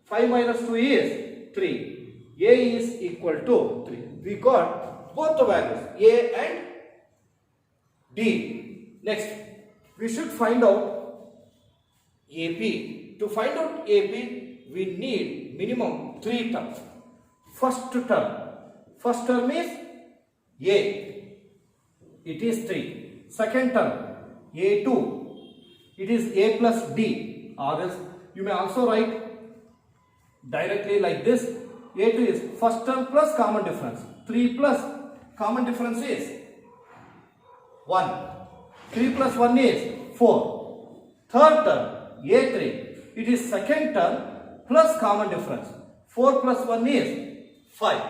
5 minus 2 is 3. A is equal to 3. We got both the values A and D. Next, we should find out AP. To find out AP, we need minimum 3 terms. First term is A. It is 3. Second term, A2. It is A plus D. Or else you may also write directly like this. A2 is first term plus common difference. 3 plus common difference is 1. 3 plus 1 is 4. Third term, A3. It is second term plus common difference. 4 plus 1 is 5.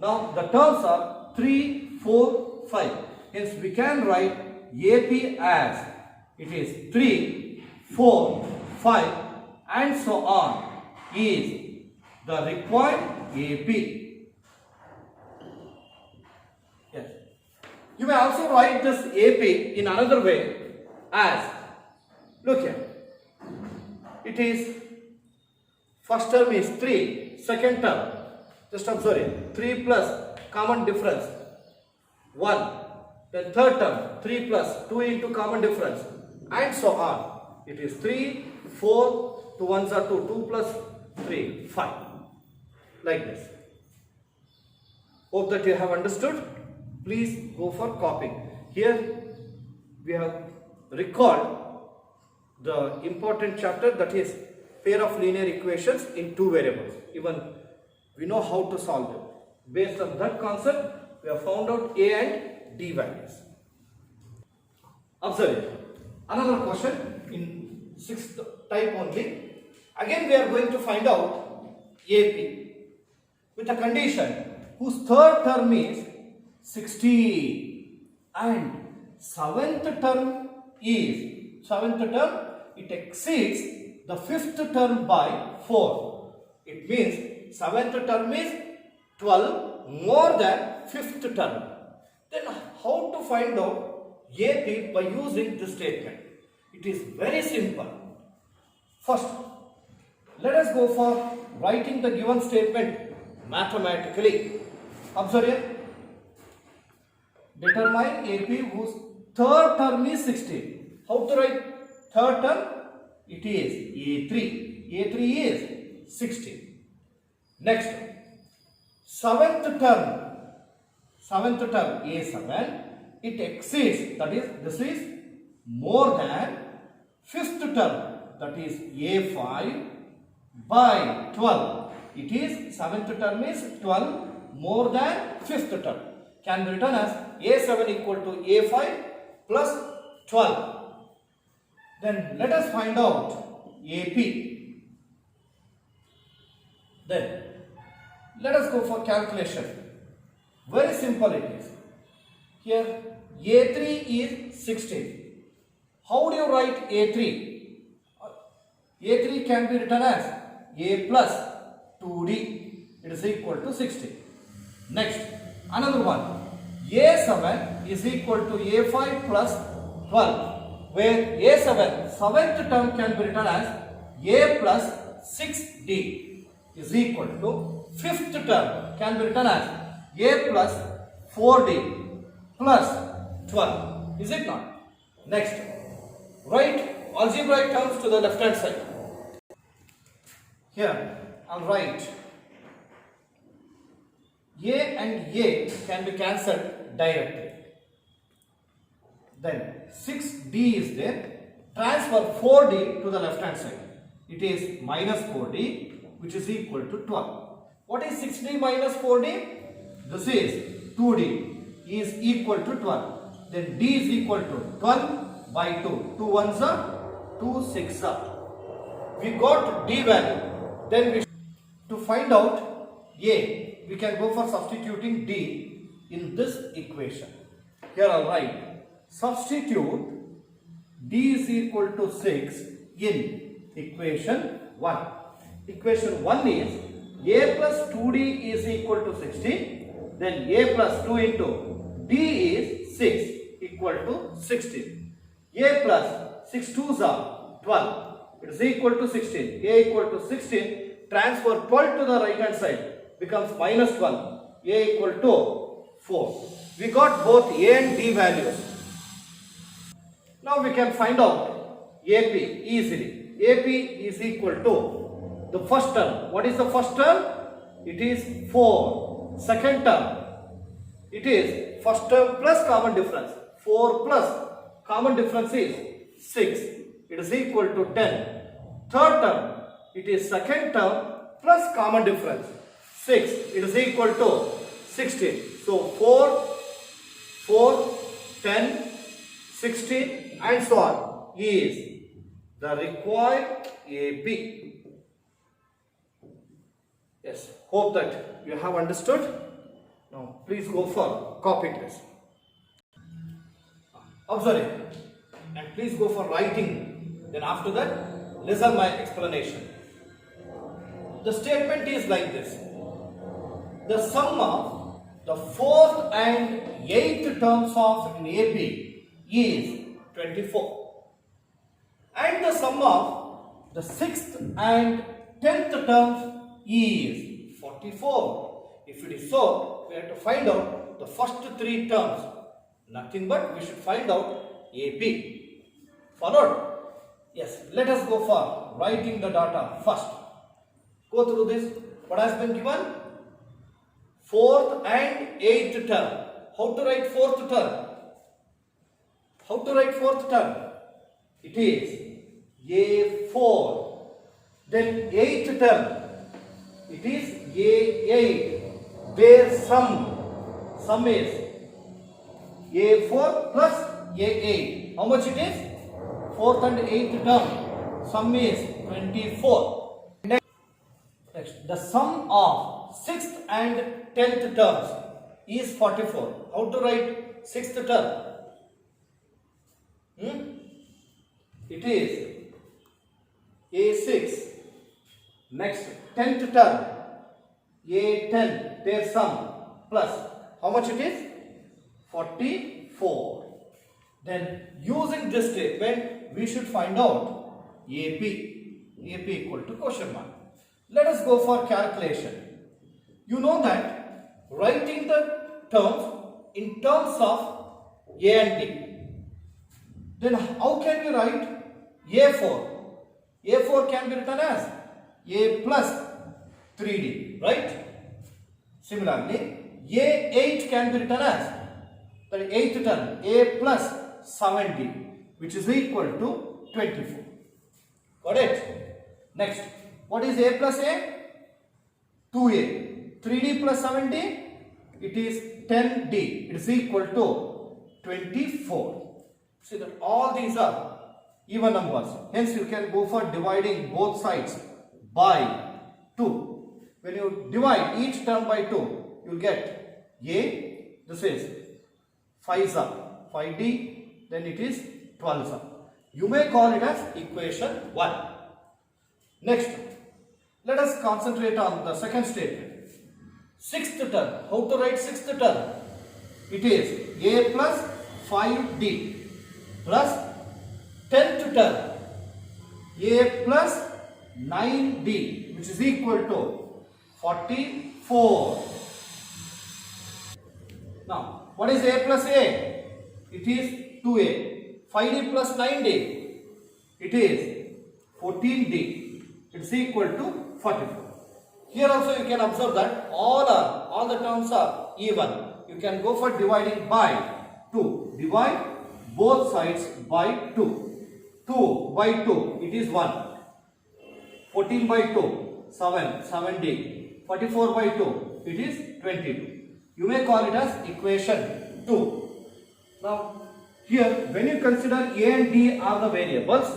Now the terms are 3, 4, 5. Hence we can write AP as it is 3, 4, 5 and so on is the required AP. You may also write this AP in another way as, look here, it is, first term is 3, second term, just observe it, 3 plus common difference 1, then third term 3 plus 2 into common difference, and so on. It is 3, 4, 2 ones are 2, 2 plus 3, 5, like this. Hope that you have understood. Please go for copying. Here we have recalled the important chapter, that is pair of linear equations in two variables. Even we know how to solve them. Based on that concept, we have found out A and D values. Observe it. Another question in sixth type only. Again we are going to find out AP with a condition whose third term is 60 and seventh term it exceeds the fifth term by 4. It means seventh term is 12 more than fifth term. Then how to find out AP by using this statement? It is very simple. First, let us go for writing the given statement mathematically. Observe here. Determine AP whose third term is 60. How to write third term? It is A3. A3 is 60. Next, seventh term A7. It exceeds, that is, this is more than fifth term, that is A5 by 12. It is, seventh term is 12 more than fifth term. Can be written as A7 equal to A5 plus 12. Then let us find out AP. Then let us go for calculation. Very simple it is. Here A3 is 16. How do you write A3? A3 can be written as A plus 2D. It is equal to 60. Next, another one. A7 is equal to A5 plus 12, where A7, seventh term, can be written as A plus 6D is equal to fifth term, can be written as A plus 4D plus 12. Is it not? Next, write algebraic terms to the left hand side. Here, I'll write A and A can be cancelled directly. Then 6D is there. Transfer 4D to the left hand side. It is minus 4D, which is equal to 12. What is 6D minus 4D? This is 2D is equal to 12. Then D is equal to 12 by 2. 2 ones are 2 6 are. We got D value. Then to find out A, we can go for substituting D in this equation. Here I'll write, substitute D is equal to 6 in equation 1. Equation 1 is A plus 2D is equal to 16. Then A plus 2 into D is 6 equal to 16. A plus 6 2s are 12. It is equal to 16. A equal to 16. Transfer 12 to the right hand side. Becomes minus 12. A equal to 4. We got both A and D values. Now we can find out AP easily. AP is equal to the first term. What is the first term? It is 4. Second term, it is first term plus common difference. 4 plus common difference is 6. It is equal to 10. Third term, it is second term plus common difference. 6. It is equal to 16. So 4, 10, 16 and so on is the required AP. Yes, hope that you have understood. Now please go for copying this. Observe it and please go for writing. Then after that, listen my explanation. The statement is like this. The sum of the fourth and eighth terms of an AB is 24. And the sum of the sixth and 10th terms is 44. If it is so, we have to find out the first three terms. Nothing but we should find out AB. Followed? Yes, let us go for writing the data first. Go through this. What has been given? Fourth and eighth term. How to write fourth term? How to write fourth term? It is A4. Then eighth term. It is A8. Their sum is A4 plus A8. How much it is? Fourth and eighth term. Sum is 24. Next, the sum of sixth and 10th terms is 44. How to write sixth term? It is A6. Next, 10th term, A10, their sum, plus, how much it is? 44. Then, using this statement, we should find out AP equal to question mark. Let us go for calculation. You know that writing the terms in terms of A and D. Then how can we write A4? A4 can be written as A plus 3D, right? Similarly, A8 can be written as the 8th term, A plus 7D, which is equal to 24. Got it? Next, what is A plus A? 2A. 3D plus 7D, it is 10D. It is equal to 24. See that all these are even numbers. Hence, you can go for dividing both sides by 2. When you divide each term by 2, you will get A, this is 5 5D, then it is 12. You may call it as equation 1. Next, let us concentrate on the second statement. Sixth term. How to write sixth term? It is A plus 5D plus 10th term A plus 9D, which is equal to 44. Now, what is A plus A? It is 2A. 5D plus 9D, it is 14D. It is equal to 44. Here also you can observe that all the terms are even. You can go for dividing by 2. Divide both sides by 2. 2 by 2, it is 1. 14 by 2, 7D. 44 by 2, it is 22. You may call it as equation 2. Now, here when you consider A and D are the variables,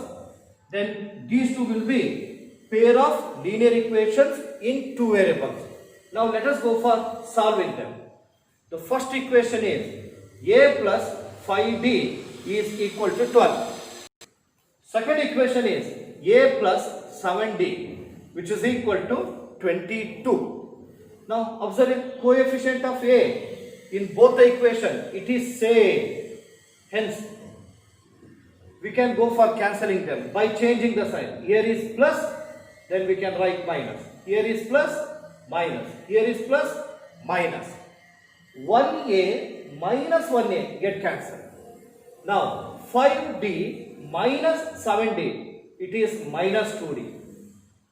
then these two will be pair of linear equations in two variables. Now let us go for solving them. The first equation is A plus 5D is equal to 12. Second equation is A plus 7D, which is equal to 22. Now observe coefficient of A in both the equation, it is same. Hence, we can go for cancelling them by changing the sign. Here is plus, then we can write minus. Here is plus, minus. Here is plus, minus. 1A minus 1A get cancelled. Now, 5D minus 7D, it is minus 2D.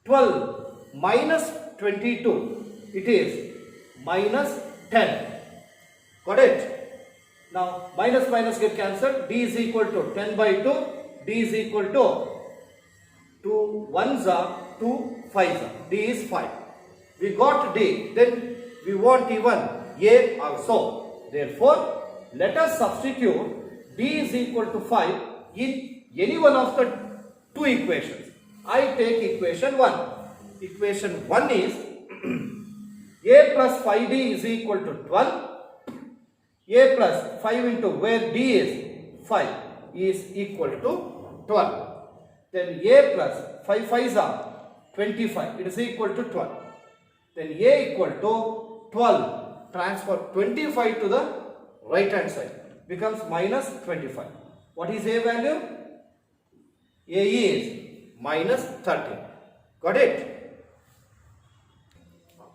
12 minus 22, it is minus 10. Got it? Now, minus minus get cancelled. D is equal to 10 by 2. D is equal to 2 1s are 2 5s are. D is 5. We got D. Then we want even A also. Therefore, let us substitute D is equal to 5 in any one of the two equations. I take equation 1. Equation 1 is A plus 5D is equal to 12. A plus 5 into where D is 5 is equal to 12. Then A plus 5 5s are 25. It is equal to 12. Then A equal to 12 transfer 25 to the right hand side. Becomes minus 25. What is A value? A is minus 13. Got it?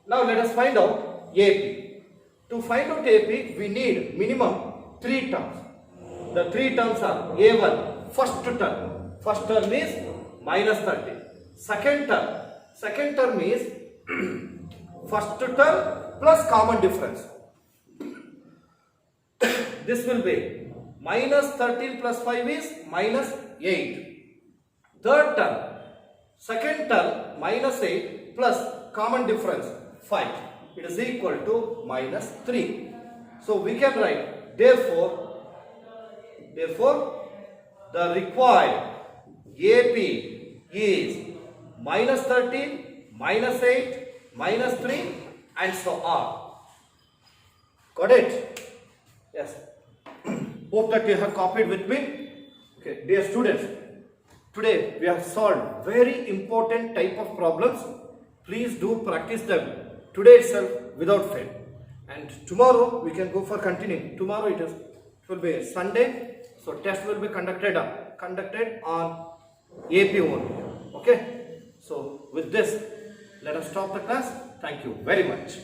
Now let us find out AP. To find out AP, we need minimum 3 terms. The 3 terms are A1, first term. First term is minus 13. Second term is first term plus common difference. This will be minus 13 plus 5 is minus 8. Third term, second term minus 8 plus common difference 5. It is equal to minus 3. So we can write therefore the required AP is minus 13, minus 8, minus 3 and so on. Got it? Yes. Hope that you have copied with me. Okay, dear students, today we have solved very important type of problems. Please do practice them today itself without fail. And tomorrow we can go for continuing. Tomorrow it will be Sunday, so test will be conducted on AP only. Okay. So with this, let us stop the class. Thank you very much.